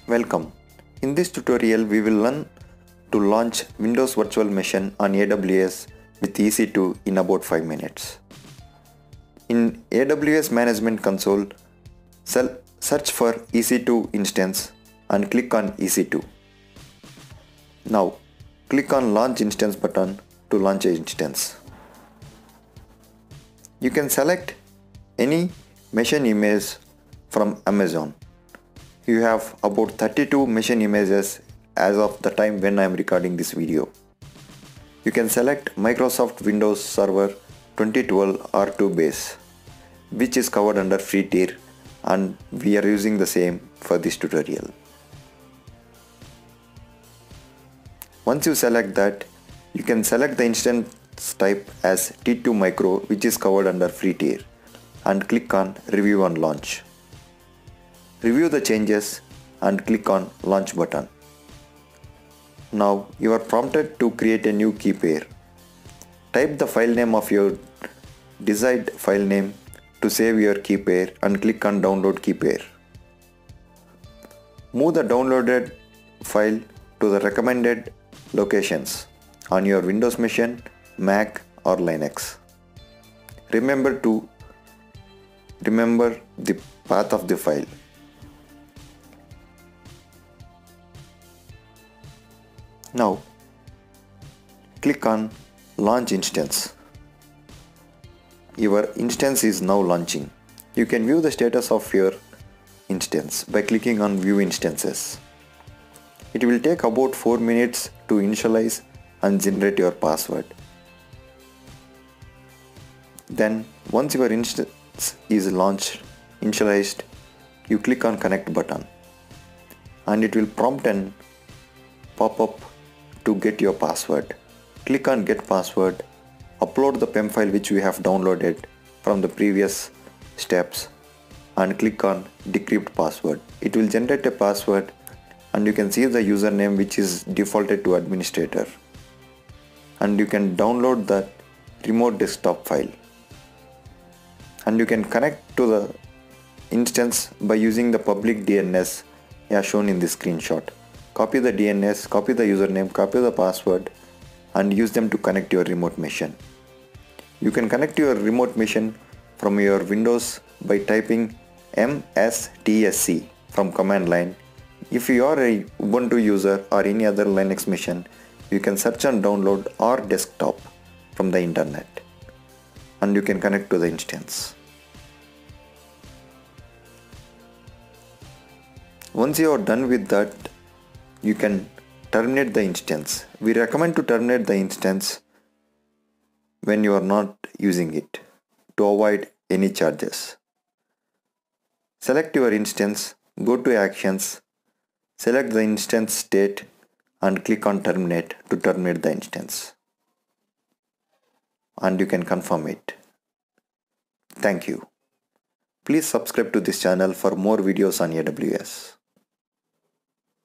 Welcome. In this tutorial we will learn to launch Windows Virtual Machine on AWS with EC2 in about 5 minutes. In AWS Management Console, search for EC2 instance and click on EC2. Now click on Launch Instance button to launch an instance. You can select any machine image from Amazon. You have about 32 machine images as of the time when I am recording this video. You can select Microsoft Windows Server 2012 R2 base, which is covered under free tier, and we are using the same for this tutorial. Once you select that, you can select the instance type as T2 Micro, which is covered under free tier, and click on Review and Launch. Review the changes and click on Launch button. Now you are prompted to create a new key pair. Type the file name of your desired file name to save your key pair and click on Download key pair. Move the downloaded file to the recommended locations on your Windows machine, Mac or Linux. Remember the path of the file. Now click on Launch Instance. Your instance is now launching. You can view the status of your instance by clicking on View Instances. It will take about 4 minutes to initialize and generate your password. Then once your instance is initialized, you click on Connect button and it will prompt and pop up to get your password. Click on Get Password, upload the PEM file which we have downloaded from the previous steps and click on Decrypt Password. It will generate a password and you can see the username which is defaulted to administrator, and you can download that remote desktop file, and you can connect to the instance by using the public DNS as shown in this screenshot. Copy the DNS, copy the username, copy the password and use them to connect your remote machine. You can connect your remote machine from your Windows by typing mstsc from command line. If you are a Ubuntu user or any other Linux machine, you can search and download or desktop from the internet and you can connect to the instance. Once you are done with that, you can terminate the instance. We recommend to terminate the instance when you are not using it to avoid any charges. Select your instance, go to Actions, select the instance state and click on Terminate to terminate the instance. And you can confirm it. Thank you. Please subscribe to this channel for more videos on AWS.